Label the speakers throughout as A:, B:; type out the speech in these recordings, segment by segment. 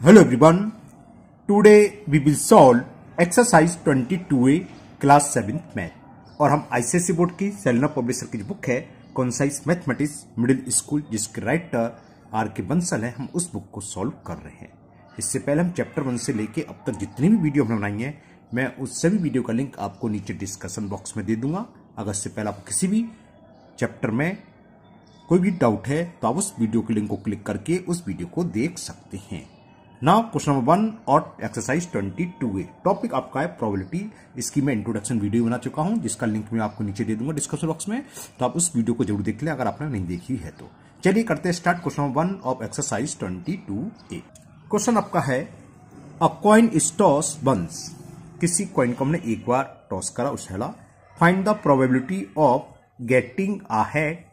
A: Hello everyone. Today we will solve exercise 22A class 7th math और हम ICSE board की Selena publisher की जो बुक है कॉन्साइज मैथमेटिक्स मिडिल स्कूल जिसके राइटर आर के बंसल है, हम उस बुक को सॉल्व कर रहे हैं। इससे पहले हम चैप्टर 1 से लेके अब तक जितनी भी वीडियो हमने बनाई है मैं उस सभी वीडियो का लिंक आपको नीचे डिस्कशन बॉक्स में दे दूंगा। अगर इससे पहले आपको किसी भी चैप्टर में कोई भी डाउट है तो आप उस वीडियो के लिंक को क्लिक करके उस वीडियो को देख सकते हैं। नाउ क्वेश्चन नंबर 1 और एक्सरसाइज 22A टॉपिक आपका है प्रोबेबिलिटी। इसकी मैं इंट्रोडक्शन वीडियो बना चुका हूं जिसका लिंक मैं आपको नीचे दे दूंगा डिस्क्रिप्शन बॉक्स में, तो आप उस वीडियो को जरूर देख लें अगर आपने नहीं देखी है तो। चलिए करते हैं start question number 1 of exercise 22A। Question आपका है a coin is toss once, किसी कॉइन को हमने एक बार टॉस करा उछाला। Find the probability of getting a head.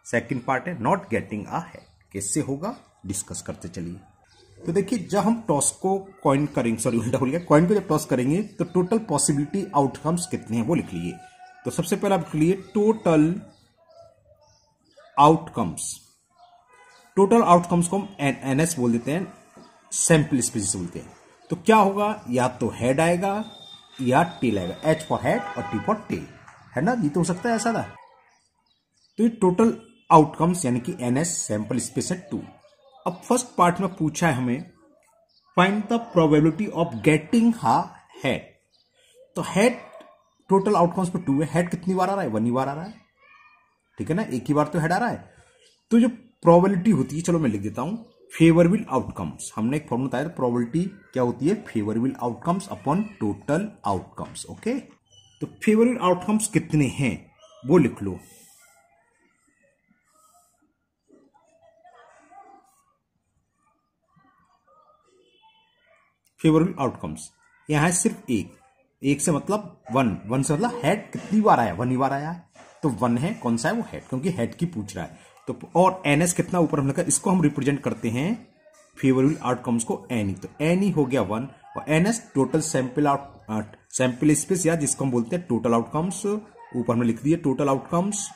A: Second part है नॉट गेटिंग अ हेड, कैसे होगा डिस्कस करते चलिए। तो देखिए जब हम टॉस को कॉइन करेंगे, सॉरी उल्टा बोल गया, कॉइन को जब टॉस करेंगे तो टोटल पॉसिबिलिटी आउटकम्स कितने हैं वो लिख लीजिए। तो सबसे पहले आप लिख लीजिए टोटल आउटकम्स। टोटल आउटकम्स को हम एनएस बोल देते हैं, सैंपल स्पेस बोलते हैं। तो क्या होगा, या तो हेड आएगा या टेल आएगा, एच फॉर हेड और टी फॉर टेल, है ना, ये तो हो सकता है ऐसा था। तो ये टोटल आउटकम्स यानी कि एनएस सैंपल स्पेस है 2। अब फर्स्ट पार्ट में पूछा है हमें find the probability of getting हा हेड। तो हेड टोटल आउटकम्स पे 2 है, हेड कितनी बार आ रहा है, 1 ही बार आ रहा है, ठीक है ना, एक ही बार तो हेड आ रहा है। तो जो प्रोबेबिलिटी होती है, चलो मैं लिख देता हूं, फेवरेबल आउटकम्स। हमने एक फॉर्मूला बताया प्रोबेबिलिटी क्या होती है, favourable outcomes upon total outcomes. Okay, तो फेवरेबल आउटकम्स कितने हैं वो लिख लो। फेवरेबल आउटकम्स यहां है सिर्फ एक से मतलब 1 से मतलब हेड कितनी बार आया, 1 ही बार आया है, तो 1 है, कौन सा है वो हेड, क्योंकि हेड की पूछ रहा है। तो और एनएस कितना ऊपर हमने कहा, इसको हम रिप्रेजेंट करते हैं फेवरेबल आउटकम्स को एनी, तो एनी हो गया 1 और एनएस टोटल सैंपल स्पेस या जिसको हम बोलते हैं टोटल आउटकम्स। ऊपर में लिख दिए टोटल आउटकम्स,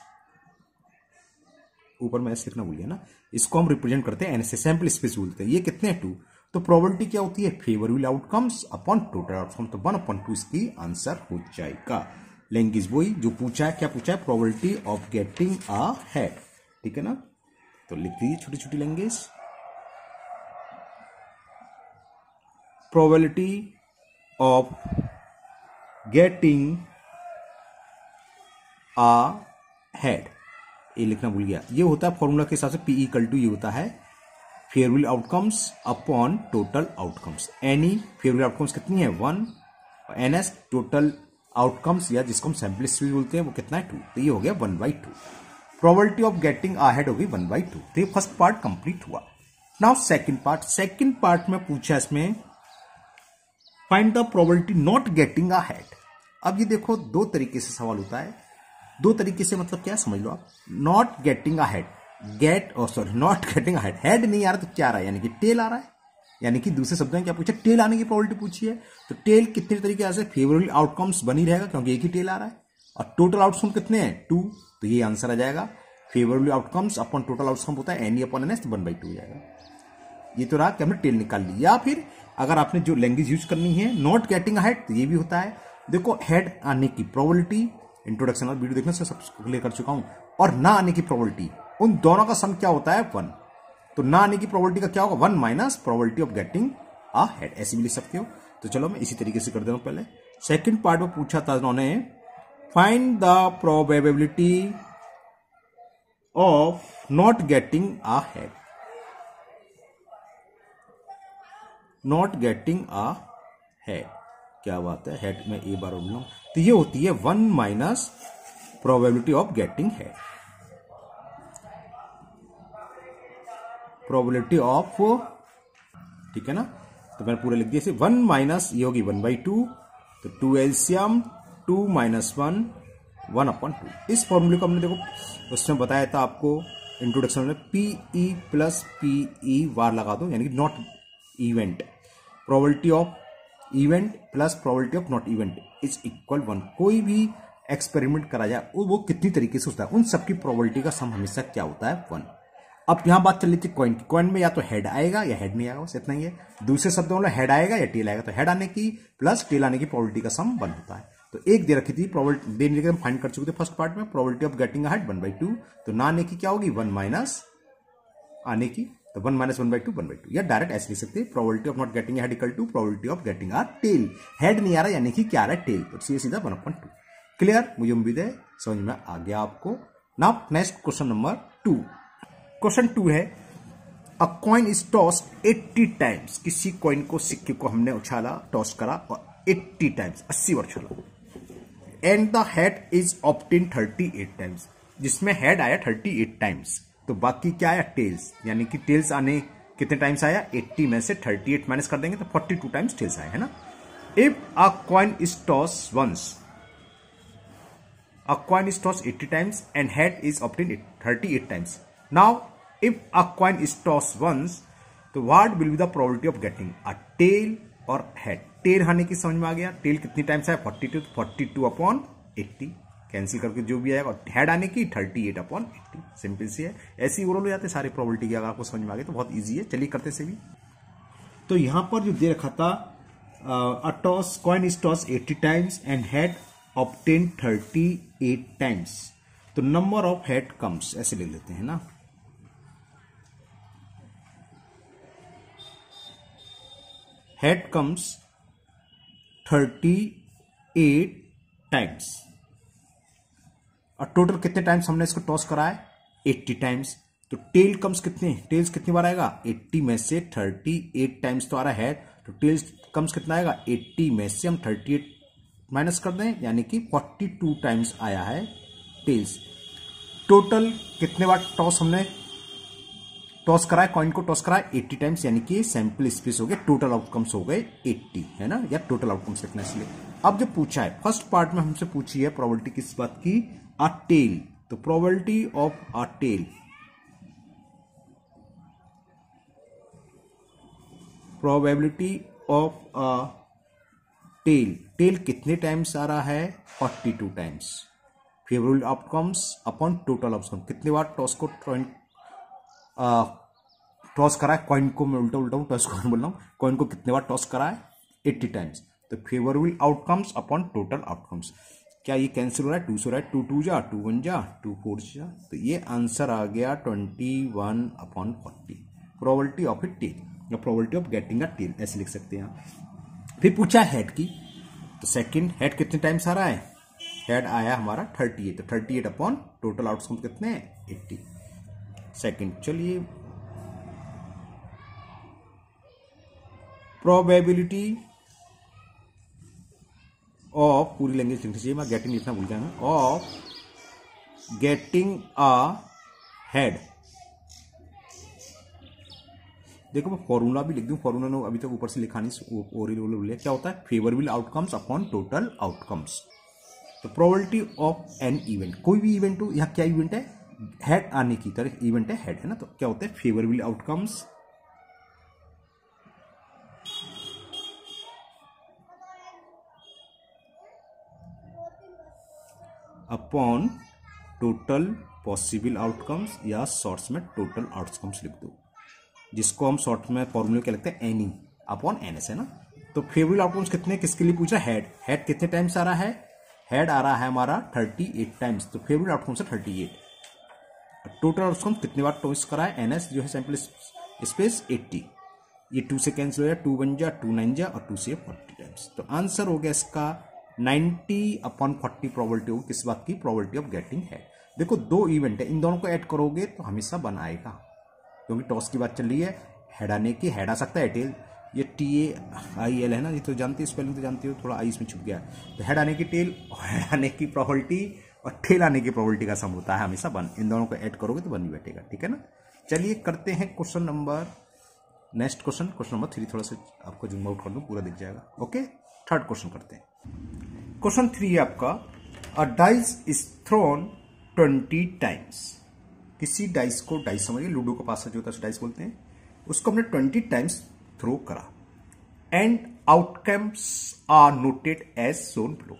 A: ऊपर में ऐसे लिखना भूलिए ना, इसको हम रिप्रेजेंट करते हैं एनएस, सैंपल स्पेस बोलते हैं। ये कितने हैं 2, तो प्रोबेबिलिटी क्या होती है, favourable outcomes upon total outcomes, तो 1/2 इसकी आंसर हो जाएगा। लैंग्वेज वही जो पूछा है, क्या पूछा है, probability of getting a head, ठीक है ना। तो लिख दीजिए छोटी छोटी language, probability of getting a head, ये लिखना भूल गया, ये होता है फॉर्मूला के हिसाब से P = ये होता है favourable outcomes upon total outcomes. Any favourable outcomes कितनी है 1 और एनएस टोटल आउटकम्स या जिसको हम सैंपल स्पेस बोलते हैं वो कितना है 2, तो ये हो गया 1/2। Probability of getting a head हो गई 1/2। तो ये फर्स्ट पार्ट कंप्लीट हुआ। नाउ सेकंड पार्ट में पूछा इसमें find the probability not getting a head. अब ये देखो दो तरीके से सवाल होता है, दो तरीके से मतलब क्या समझ लो आप, not getting a head, not getting a head, head नहीं आ रहा तो क्या आ रहा है, यानी कि टेल आ रहा है, यानी कि दूसरे शब्दों में क्या पूछा, टेल आने की प्रोबेबिलिटी पूछी है। तो टेल कितने तरीके से, फेवरेबल आउटकम्स बनी रहेगा क्योंकि एक ही टेल आ रहा है, और टोटल आउटकम कितने हैं 2, तो ये आंसर आ जाएगा favourable outcomes upon total outcome होता है एनी अपॉन एनएस, तो 1/2 हो जाएगा। ये तो रहा कि हमने टेल निकाल ली। या फिर अगर आपने जो लैंग्वेज यूज करनी है नॉट गेटिंग अ हेड, तो ये भी होता है। देखो हेड आने की प्रोबेबिलिटी, इंट्रोडक्शन और वीडियो देखने से सब क्लियर कर चुका हूं, और ना आने की प्रोबेबिलिटी, उन दोनों का सम क्या होता है 1। तो ना आने की प्रोबेबिलिटी का क्या होगा 1 minus probability of getting a head, ऐसे भी लिख सकते हो। तो चलो मैं इसी तरीके से कर दे रहा हूं। पहले सेकंड पार्ट में पूछा था उन्होंने find the probability of not getting a head, not getting a head, क्या बात है, हेड में एक बार बोल रहा हूं, तो ये होती है 1 minus probability of getting head, probability of, ठीक है ना। तो मैंने पूरा लिख दिया इसे 1 माइनस, ये होगी 1/2, तो 2 एलसीएम 2 माइनस 1 1/2। इस फॉर्मूले को हमने देखो उसमें बताया था आपको इंट्रोडक्शन में, PE प्लस PE बार लगा दो, यानी कि not event, probability of event plus probability of not event is equal 1। कोई भी एक्सपेरिमेंट करा जाए वो कितनी तरीके से होता है, उन सबकी प्रोबेबिलिटी का सम हमेशा क्या होता है 1। अब यहां बात चल रही थी कॉइन की, कॉइन में या तो हेड आएगा या हेड नहीं आएगा, बस इतना ही है। दूसरे शब्दों में हेड आएगा या टेल आएगा, तो हेड आने की प्लस टेल आने की प्रोबेबिलिटी का सम 1 होता है। तो एक दे रखी थी प्रोबेबिलिटी, दे हम फाइंड कर चुके थे फर्स्ट पार्ट में, प्रोबेबिलिटी ऑफ गेटिंग हेड 1/2, तो ना आने की क्या होगी 1 माइनस आने की, तो 1 माइनस 1/2 1/2, या डायरेक्ट ऐसे लिख सकते हैं probability of not getting head equal to probability of getting a tail. Head नहीं आ रहा यानी कि क्या आ रहा है टेल, तो सीधा 1/2। क्लियर, मुझे उम्मीद है समझ में आ गया आपको। Now next question number 2। Question 2 है a coin is tossed 80 times, किसी कॉइन को, सिक्के को हमने उछाला, टॉस करा और 80 टाइम्स 80 बार उछाला, and the head is obtain 38 times, जिसमें हेड आया 38 टाइम्स, तो बाकी क्या आया टेल्स, यानी कि टेल्स आने कितने टाइम्स आया, 80 में से 38 माइनस कर देंगे तो 42 टाइम्स टेल्स आए, है ना। If a coin is toss once, a coin is tossed 80 times and head is obtained 38 times. Now, if a coin is tossed once, तो what will be the probability of getting a tail or head? Tail आने की समझ में आ गया, tell कितनी times है 42, 42/80 cancel करके जो भी आएगा, हेड आने की 38/80, सिंपल सी है। ऐसी ओवरऑल हो जाते सारे प्रोबेबिलिटी की, अगर आपको समझ में आ गया तो बहुत ईजी है। चलिए करते से भी, तो यहां पर जो दे रखा था a toss coin is tossed 80 times and head obtained 38 times, तो नंबर ऑफ हेड कम्स ऐसे ले लेते हैं ना, हेड कम्स 38 टाइम्स, और टोटल कितने टाइम्स हमने इसको टॉस करा है 80 टाइम्स, तो टेल कम्स कितने, टेल्स कितनी बार आएगा 80 में से 38 टाइम्स तो आ रहा है, तो टेल्स कम्स कितना आएगा 80 में से हम 38 माइनस कर दें, यानी कि 42 टाइम्स आया है टेल्स। टोटल कितने बार टॉस हमने टॉस करा है, कॉइन को टॉस करा है 80 टाइम्स, यानी कि सैंपल स्पेस हो गया, टोटल आउटकम्स हो गए 80, है ना, या टोटल आउटकम्स लिखना इसलिए। अब जो पूछा है फर्स्ट पार्ट में हमसे पूछी है प्रोबेबिलिटी किस बात की, अ टेल, तो probability of a tail, probability of a tail, tail कितने टाइम्स आ रहा है 42 times, favourable outcomes upon total outcome, कितने बार टॉस को टॉस करा है, कॉइन को मैं उल्टा टॉस को बोल रहा हूं, कॉइन को कितने बार टॉस करा है 80 टाइम्स, तो favourable outcomes upon total outcomes, क्या ये कैंसिल हो रहा है, 2 से हो रहा है, 2 2 जा 2 1 जा 2 4 जा, तो ये आंसर आ गया 21/40, प्रोबेबिलिटी ऑफ ए टेल या probability of getting a tail ऐसे लिख सकते हैं। फिर पूछा हेड की, तो सेकंड हेड कितने टाइम्स आ रहा है, हेड आया हमारा 38, तो 38 अपॉन टोटल आउटकम कितने हैं 80 सेकंड। चलिए प्रोबेबिलिटी ऑफ, पूरी लैंग्वेज लिखनी चाहिए, मैं गेटिंग लिखना भूल गया, ऑफ गेटिंग अ हेड, देखो मैं फॉर्मूला भी लिख दूं, फॉर्मूला ने अभी तक ऊपर से लिखा नहीं, ओरिजिनल क्या होता है, favourable outcomes upon total outcomes, तो प्रोबेबिलिटी ऑफ एन इवेंट, कोई भी इवेंट हो, यहाँ क्या इवेंट है हेड आने की तरह इवेंट है हेड, है ना, तो क्या होता है favourable outcomes upon total possible outcomes, या शॉर्ट्स में टोटल आउटकम्स लिख दो, जिसको हम शॉर्ट में फॉर्मूले क्या लगता है एनी अपॉन एनएस, है ना। तो फेवरेबल आउटकम्स कितने, किसके लिए पूछा, हेड, हेड कितने टाइम्स आ रहा है, हेड आ रहा है हमारा 38 टाइम्स, तो फेवरेबल आउटकम्स है 38, टोटल आउटकम्स कितने बार टॉस करा है, एनएस जो है सैंपल स्पेस 80, ये 2 से कैंसिल हो गया, 2 1 जा 2 9 जा और 2 से 40 टाइम्स, तो आंसर हो गया इसका 90/40 प्रोबेबिलिटी होगी किस बात की, प्रोबेबिलिटी ऑफ गेटिंग हेड। देखो दो इवेंट है, इन दोनों को ऐड करोगे तो हमेशा 1 आएगा, क्योंकि टॉस की बात चल रही है, हेड आने की, हेड आ सकता है टेल, ये TAIL है ना, ये तो जानती है, स्पेलिंग तो जानती हो, थोड़ा आई इसमें छुप गया, तो हेड आने की टेल, और हेड आने की प्रोबेबिलिटी और टेल आने की प्रोबेबिलिटी का सम होता है हमेशा 1, इन दोनों को ऐड करोगे तो 1 ही बैठेगा, ठीक है ना। चलिए करते हैं question number, next question, question number 3, थोड़ा सा आपको जूम आउट कर दूं, पूरा दिख जाएगा, ओके। थर्ड क्वेश्चन करते हैं, क्वेश्चन 3 है आपका, अ डाइस इज थ्रोन 20 टाइम्स, किसी डाइस को, डाइस समझिए लूडो का पासा जो होता है डाइस बोलते हैं, उसको हमने 20 टाइम्स थ्रो करा, and outcomes are noted as shown below,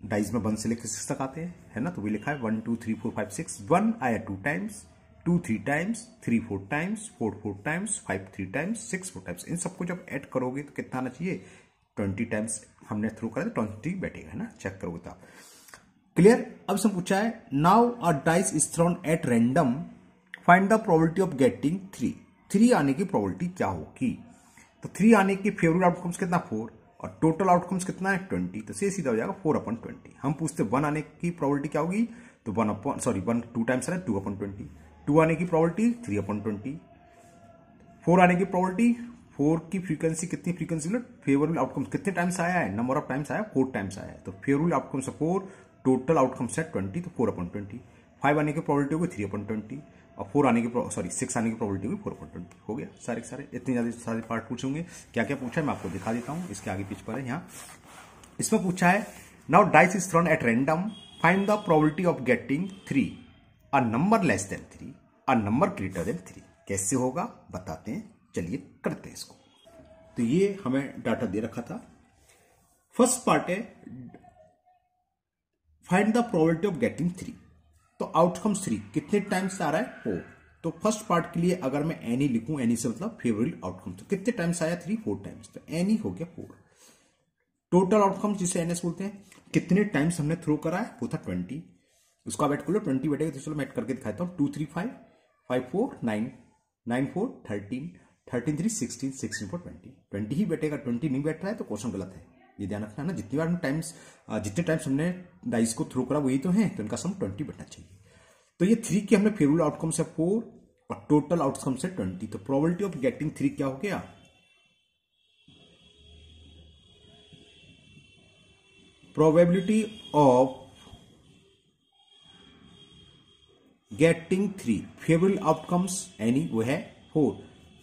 A: dice में 1 से लेकर 6 तक आते हैं, है ना, तो भी लिखा है 1 2 3 4 5 6, 1 आया 2 times, 2 3 times, 3 4 times, 4 4 times, 5 3 times, 6 4 times. इन सबको जब ऐड करोगे तो कितना आना चाहिए? 20 टाइम्स हमने थ्रो करा तो 20 बैठेगा, है ना? चेक करोगे तो क्लियर। अब इसमें पूछा है now a dice is throne at random, find the probability of getting 3। 3 आने की प्रोबेबिलिटी क्या होगी? तो 3 आने की फेवरेट आउटकम्स कितना? 4, और टोटल आउटकम्स कितना है? 20। तो सीधा हो जाएगा 4/20। हम पूछते 1 आने की प्रोबेबिलिटी क्या होगी? तो 1 2 टाइम्स है 2/20। 2 आने की प्रोबेबिलिटी 3/20। 4 आने की प्रोबेबिलिटी, 4 की फ्रीक्वेंसी कितनी? फ्रीक्वेंसी फेवरेबल आउटकम्स कितने टाइम्स आया है? नंबर ऑफ टाइम्स आया, 4 टाइम्स आया है। तो फेवरेबल आउटकम्स 4, टोटल आउटकम्स है 20, तो 4/20। 5 आने की प्रोबेबिलिटी होगी 3/20, और 4 आने की 6 आने की प्रोबेबिलिटी होगी 4/20। हो गया सारे सारे। इतने ज्यादा सारे पार्ट पूछेंगे। क्या क्या पूछा है मैं आपको दिखा देता हूं। इसके आगे पीछे पर है यहाँ। इसमें पूछा है now dice is throne at random, find the probability of getting 3, a number less than 3, a number greater than 3। कैसे होगा बताते हैं, चलिए करते हैं इसको। तो ये हमें डाटा दे रखा था। फर्स्ट पार्ट है find the probability of getting 3। तो आउटकम्स 3 कितने टाइम्स आ रहा है? 4। तो फर्स्ट पार्ट के लिए अगर मैं एनी लिखूं, एनी से मतलब फेवरेबल आउटकम, तो कितने टाइम्स आया? 3 4 टाइम्स। तो एनी हो गया 4। टोटल आउटकम्स जिसे एनएस बोलते हैं, कितने टाइम्स हमने थ्रो करा है? वो था 20। उसको आप ऐड कर लो, 20 बैठेगा। तो चलो मैं ऐड करके दिखाता हूँ। 2 3 5, 5 4 9, 9 4 13, 13 3 16, 16 4 20। 20 ही बैठेगा, 20 नहीं बैठ रहा है तो क्वेश्चन गलत है। ये ध्यान रखना है ना। जितनी बार जितने टाइम्स हमने डाइस को थ्रो करा वही तो है, तो इनका सम 20 बैठना चाहिए। तो ये 3 की हमने फेवरेबल आउटकम्स है 4, और टोटल आउटकम्स है 20। तो प्रोबेबिलिटी ऑफ गेटिंग 3 क्या हो गया? Probability of getting 3 favourable outcomes any वो है 4,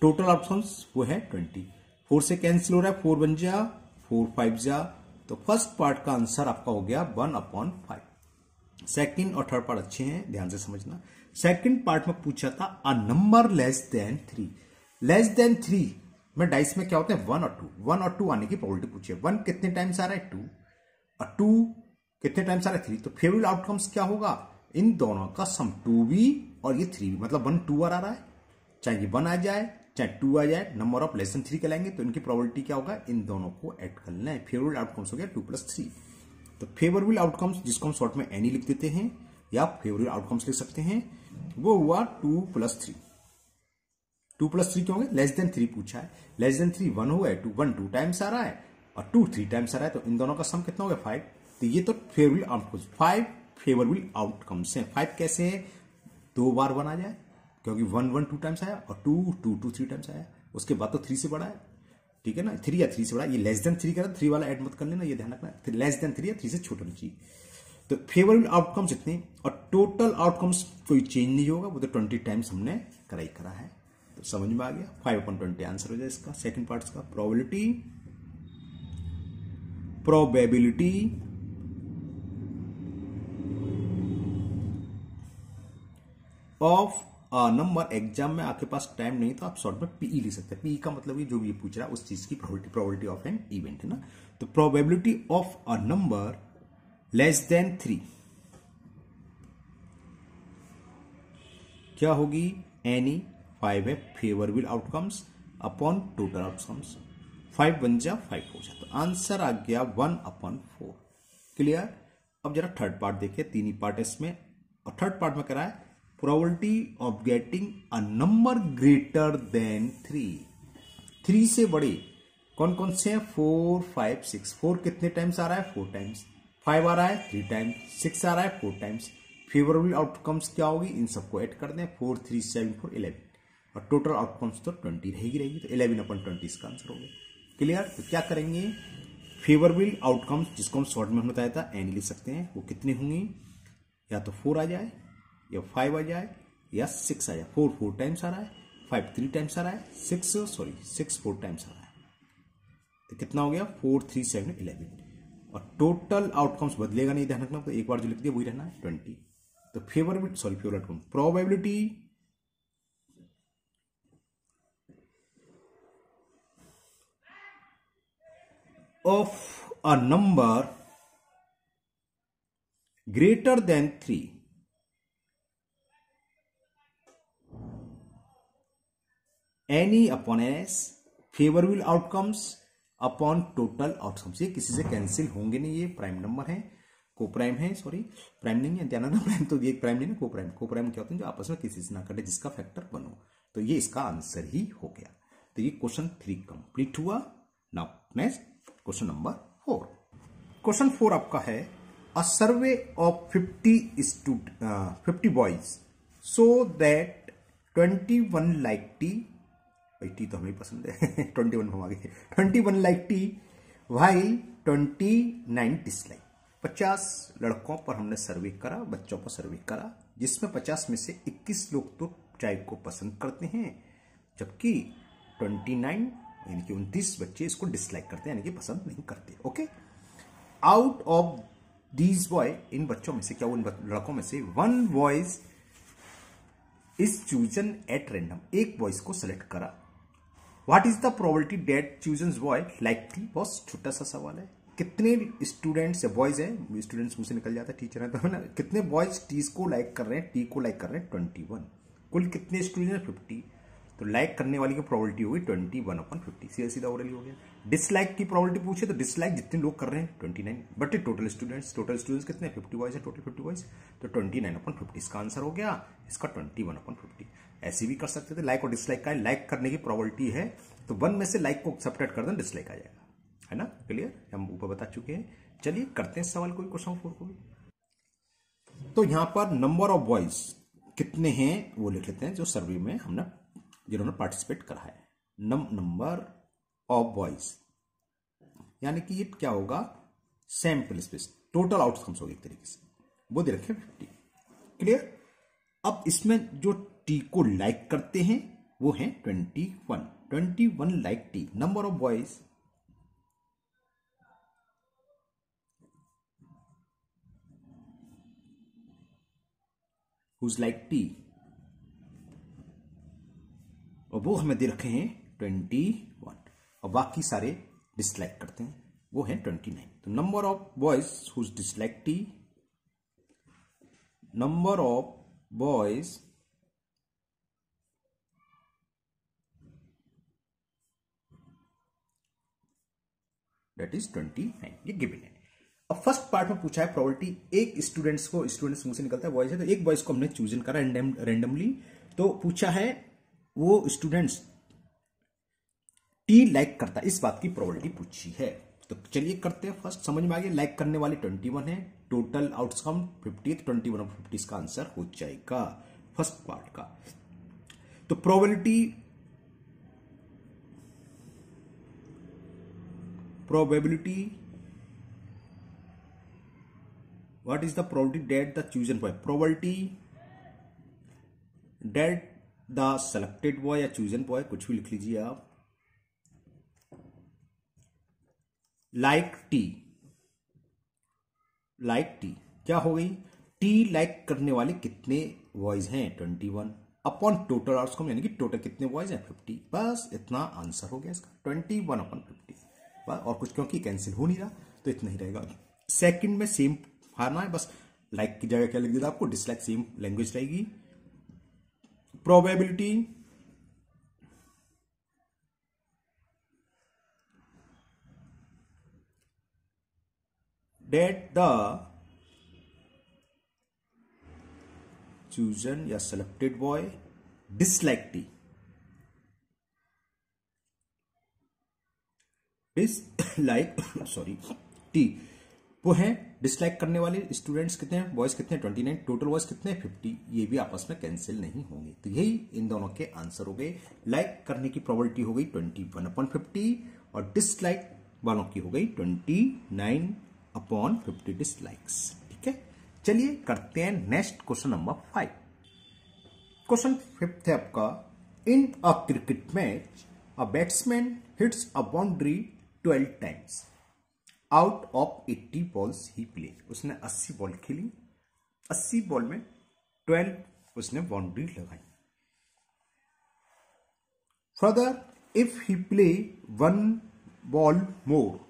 A: टोटल आउटकम्स वो है 20। 4 से कैंसिल हो रहा है, 4 बन जा, 4 5 जा। तो फर्स्ट पार्ट का आंसर आपका हो गया 1/5। सेकंड और थर्ड पार्ट अच्छे हैं, ध्यान से समझना। सेकंड पार्ट में पूछा था a number less than 3। Less than 3 में डाइस में क्या होता है? 1 और 2। 1 और 2 आने की प्रोबेबिलिटी पूछी है। 1 कितने टाइम्स आ रहा है? 2, और 2 कितने टाइम्स आ रहा है? 3। तो फेवरेबल आउटकम्स क्या होगा? इन दोनों का सम 2 भी और ये 3 भी, मतलब 1 2 बार आ रहा है। चाहे ये 1 आ जाए चाहे 2 आ जाए, नंबर ऑफ लेस देन 3 कहलाएंगे। तो इनकी प्रोबेबिलिटी क्या होगा? इन दोनों को ऐड कर लेना है। फेवरेबल आउटकम्स हो गया 2 + 3। तो फेवरेबल आउटकम्स जिसको हम शॉर्ट में एनी लिख देते हैं या फेवरेबल आउटकम्स लिख सकते हैं, वो हुआ 2 + 3। 2 + 3 क्यों होंगे? लेस देन 3 पूछा है। लेस देन 3 1 हुआ है, 2 टाइम्स आ रहा है, और 2 3 टाइम्स आ रहा है। तो इन दोनों का सम कितना हो गया? 5। तो ये तो फेवरेबल आउटकम्स 5 फेवरेबल आउटकम्स हैं। 5 कैसे है? 2 बार 1 आ जाए, क्योंकि 1 1 2 टाइम्स आया, और 2 2 2 3 टाइम्स आया। उसके बाद तो 3 से बड़ा है, ठीक है ना? 3 या 3 से बड़ा। ये लेस देन 3 करा, 3 वाला ऐड मत कर लेना, ये ध्यान रखना। लेस देन 3 या 3 से छोटा नहीं चाहिए। तो फेवरेबल आउटकम्स इतने, और टोटल आउटकम्स कोई चेंज नहीं होगा, वो तो 20 टाइम्स हमने करा है। तो समझ में आ गया। 5/20 आंसर हो जाए इसका, सेकंड पार्ट का। Probability of number. एग्जाम में आपके पास टाइम नहीं तो आप शॉर्ट में पीई लिख सकते हैं। पीई का मतलब ये जो भी पूछ रहा है उस चीज की प्रोबेबिलिटी ऑफ एन इवेंट, है ना। तो probability of a number less than 3 क्या होगी? एनी 5 है favourable outcomes upon total outcomes. 5 बन जा 5 हो जाए, तो आंसर आ गया 1/4। क्लियर। अब जरा थर्ड पार्ट देखिए, 3 ही पार्ट है इसमें, और थर्ड पार्ट में करा है probability of getting a number greater than 3। 3 से बड़े कौन कौन से हैं? 4 5 6। 4 कितने टाइम्स आ रहा है? 4 टाइम्स। 5 आ रहा है 3 टाइम्स। 6 आ रहा है 4 टाइम्स। फेवरेबल आउटकम्स क्या होगी? इन सबको ऐड कर दें। 4 3 7 4 11, और टोटल आउटकम्स तो 20 रहेगी। तो 11/20 इसका आंसर हो गया। क्लियर। तो क्या करेंगे? फेवरेबल आउटकम्स जिसको हम शॉर्ट में हमने बताया था एनी लिख सकते हैं, वो कितने होंगे? या तो 4 आ जाए, या 5 आ जाए, या 6 आ जाए। 4 4 टाइम्स आ रहा है, 5 3 टाइम्स आ रहा है, 6 4 टाइम्स आ रहा है। तो कितना हो गया? 4 3 7 11, और टोटल आउटकम्स बदलेगा नहीं, ध्यान रखना। तो एक बार जो लिख दिया वही रहना है 20। तो favourable outcome probability of a number greater than 3 any upon S, favourable outcomes upon total outcomes. ये किसी से कैंसिल होंगे नहीं, ये प्राइम नंबर है, को प्राइम है, सॉरी प्राइम नहीं है, ध्यान रखना प्राइम तो ये प्राइम नहीं ना, को प्राइम। को प्राइम क्या होते हैं, जो आपस में किसी से ना कटे, जिसका फैक्टर बनो। तो ये इसका आंसर ही हो गया। तो ये क्वेश्चन 3 कंप्लीट हुआ। Now next question number 4। Question 4 आपका है, a survey of 50 boys so that 21 like tea, tea तो हमें पसंद है 21 हम आगे, 21 लाइक टी व्हाइल 29 डिसलाइक। 50 लड़कों पर हमने सर्वे करा, बच्चों पर सर्वे करा, जिसमें 50 में से 21 लोग तो चाय को पसंद करते हैं, जबकि 29 यानी कि 29 बच्चे इसको डिसलाइक करते हैं, यानी कि पसंद नहीं करते। Okay, out of these boy, इन बच्चों में से क्या, उन लड़कों में से 1 boys is chosen at random, एक बॉयज को सेलेक्ट करा। What is the probability that chosen boy like tea, बहुत छोटा सा सवाल है। कितने स्टूडेंट्स है, बॉयज है, स्टूडेंट्स मुझसे निकल जाता है, टीचर है तो ना, कितने बॉयज टी को लाइक कर रहे हैं, टी को लाइक कर रहे हैं 21। कुल कितने स्टूडेंट हैं 50, तो लाइक करने वाली की प्रोबेबिलिटी होगी 21/50, सीधा सीधा ओरली हो गया। डिसलाइक की प्रोबेबिलिटी पूछे तो डिसलाइक जितने लोग कर रहे हैं 29, बट टोटल स्टूडेंट्स कितने 50 बॉयज है, टोटल 50 बॉयज, तो 29/50 इसका आंसर हो गया, इसका 21/50। ऐसे भी कर सकते थे, लाइक और डिसलाइक का लाइक करने की प्रोबेबिलिटी है तो 1 में से लाइक को सब्ट्रैक्ट कर दें, डिसलाइक आ जाएगा, है ना, क्लियर, हम ऊपर बता चुके हैं। चलिए करते हैं सवाल कोई, क्वेश्चन 4 को भी। तो यहां पर नंबर ऑफ बॉयज कितने हैं वो लिख लेते हैं, जो सर्वे में हमने जिन्होंने पार्टिसिपेट करा है। नंबर ऑफ बॉयज यानी कि ये क्या होगा, सैंपल स्पेस, टोटल आउटकम्स होगी एक तरीके से, वो दे रखे 50, क्लियर। अब इसमें जो टी को लाइक करते हैं वो है 21 like tea. Number of boys whose like tea, और वो हमें दे रखे हैं 21, और बाकी सारे डिसलाइक करते हैं, वो है 29। तो number of boys whose dislike tea, number of boys that is 29, ये गिवन है। अब फर्स्ट पार्ट में पूछा है प्रोबेबिलिटी, एक स्टूडेंट्स मुंह से निकलता है बॉयज है, तो एक बॉयज को हमने चूजन करा रैंडमली, तो पूछा है वो स्टूडेंट्स टी लाइक करता है, इस बात की प्रोबेबिलिटी पूछी है। तो चलिए करते हैं, फर्स्ट समझ में आ गया, लाइक करने वाले 21 है, टोटल आउटकम 50, 21/50 का आंसर हो जाएगा फर्स्ट पार्ट का। तो probability what is the probability that the chosen boy, probability that the selected boy या chosen boy, कुछ भी लिख लीजिए आप, लाइक टी क्या हो गई, टी लाइक करने वाले कितने बॉयज हैं 21 अपॉन टोटल आउटकम, यानी कि टोटल कितने बॉयज हैं 50, बस इतना आंसर हो गया इसका 21/50, बस, और कुछ क्योंकि कैंसिल हो नहीं रहा तो इतना ही रहेगा। सेकंड में सेम फार्मा है, बस लाइक की जगह क्या लिख दिया आपको, डिसलाइक, सेम लैंग्वेज रहेगी। प्रोबेबिलिटी डेट द चूजन या selected boy dislike T, T वो है डिसलाइक करने वाले स्टूडेंट्स कितने हैं, बॉयज कितने 29, टोटल बॉयज कितने 50, ये भी आपस में कैंसिल नहीं होंगे। तो यही इन दोनों के आंसर हो गए। लाइक करने की प्रोबेबिलिटी हो गई 21/50 और डिसलाइक वालों की हो गई 29/50 डिसलाइक्स। ठीक है, चलिए करते हैं नेक्स्ट क्वेश्चन नंबर 5। क्वेश्चन 5 है आपका, in a cricket match a batsman hits a boundary 12 times out of 80 balls he play. उसने 80 बॉल खेली, 80 बॉल में 12 उसने बाउंड्री लगाई। Further if he play 1 ball more,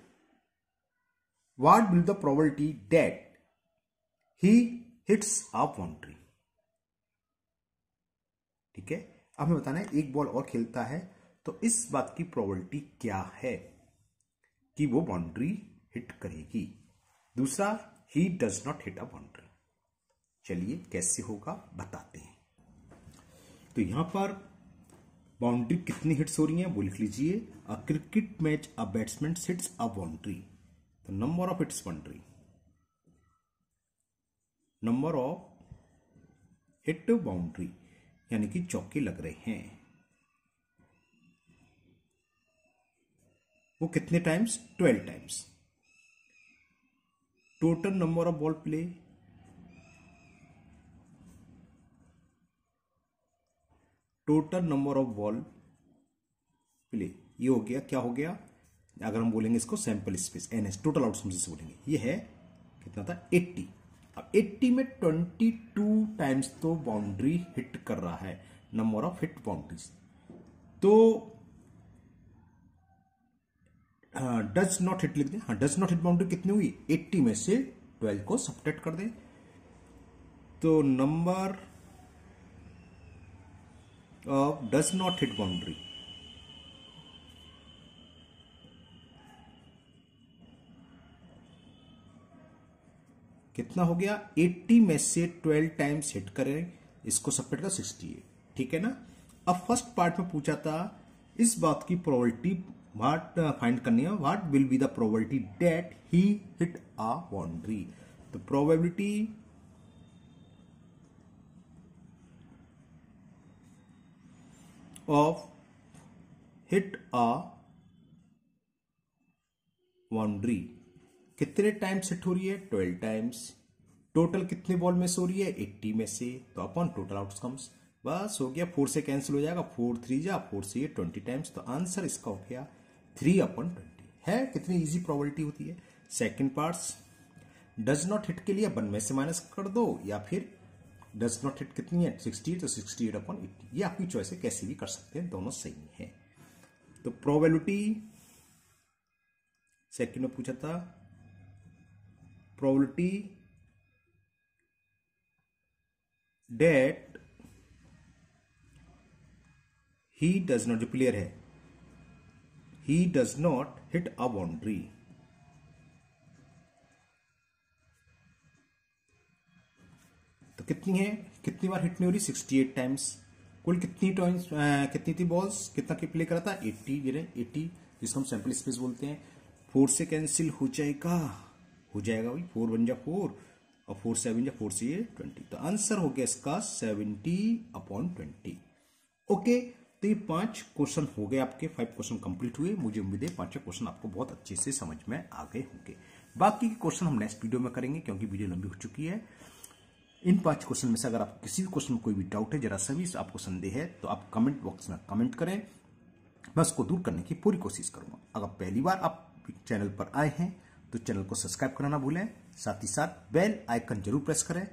A: what will the probability that he hits a boundary. ठीक है, अब हमें बताना है एक बॉल और खेलता है तो इस बात की प्रोबेबिलिटी क्या है कि वो बाउंड्री हिट करेगी। दूसरा, ही does not hit a boundary. चलिए कैसे होगा बताते हैं। तो यहां पर बाउंड्री कितनी हिट्स हो रही हैं वो लिख लीजिए। A cricket match a batsman hits a boundary, तो number of hits boundary, number of hit boundary यानी कि चौके लग रहे हैं, वो कितने times? 12 times. Total number of ball play, total number of ball play, ये हो गया, क्या हो गया? अगर हम बोलेंगे इसको sample space, NS, total outcome जिसे बोलेंगे, ये है कितना था? 80। अब 80 में 22 टाइम्स तो बाउंड्री हिट कर रहा है, नंबर ऑफ हिट बाउंड्रीज। तो डज नॉट हिट लिख दें। हाँ, डज नॉट हिट बाउंड्री कितनी हुई? 80 में से 12 को सब्ट्रैक्ट कर दें, तो number of does not hit boundary कितना हो गया? 80 में से 12 टाइम्स हिट करें, इसको सब्ट्रैक्ट कर 68। ठीक है ना। अब फर्स्ट पार्ट में पूछा था इस बात की प्रोबेबिलिटी व्हाट फाइंड करनी है, what will be the probability that he hit a boundary. तो probability of hit a boundary कितने टाइम्स हिट हो रही है? 12 टाइम्स। टोटल कितने बॉल में से हो रही है? 80 में से, तो अपॉन टोटल आउटकम्स, बस हो गया। 4 से कैंसिल हो जाएगा, 4 3 जा 4 से ये 20 टाइम्स, तो आंसर इसका हो गया 3/20 है। कितनी इजी प्रोबेबिलिटी होती है। Second parts, does not hit के लिए 1 में से माइनस कर दो, या फिर डज नॉट हिट कितनी है? 60, तो 68/80, ये आपकी चॉइस है, कैसे भी कर सकते हैं, दोनों सही है। तो प्रोबेबिलिटी सेकंड में पूछा था, probability that he does not, जो प्लेयर है, he does not hit a boundary, तो कितनी है? कितनी बार हिट नहीं हो रही? 68 टाइम्स। कुल कितनी टाइम्स कितनी थी बॉल्स, कितना की प्ले करा था? 80, जिसको हम सैंपल स्पेस बोलते हैं। 4 से कैंसिल हो जाएगा, भाई, 4 बन जा 4, और 4 7 जा 4 से ये 20, तो आंसर हो गया इसका 70/20। ओके, तो ये 5 क्वेश्चन हो गए आपके, 5 क्वेश्चन कंप्लीट हुए। मुझे उम्मीद है 5 क्वेश्चन आपको बहुत अच्छे से समझ में आ गए होंगे। बाकी के क्वेश्चन हम नेक्स्ट वीडियो में करेंगे, क्योंकि वीडियो लंबी हो चुकी है। इन 5 क्वेश्चन में से अगर आपको किसी भी क्वेश्चन में कोई भी डाउट है, जरा सा भी आपको संदेह है, तो आप कमेंट बॉक्स में कमेंट करें, मैं उसको दूर करने की पूरी कोशिश करूंगा। अगर पहली बार आप चैनल पर आए हैं तो चैनल को सब्सक्राइब करना ना भूलें, साथ ही साथ बेल आइकन जरूर प्रेस करें,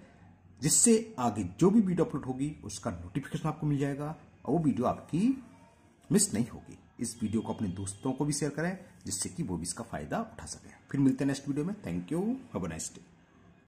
A: जिससे आगे जो भी वीडियो अपलोड होगी उसका नोटिफिकेशन आपको मिल जाएगा और वो वीडियो आपकी मिस नहीं होगी। इस वीडियो को अपने दोस्तों को भी शेयर करें, जिससे कि वो भी इसका फायदा उठा सके। फिर मिलते हैं नेक्स्ट वीडियो में। Thank you, have a nice day.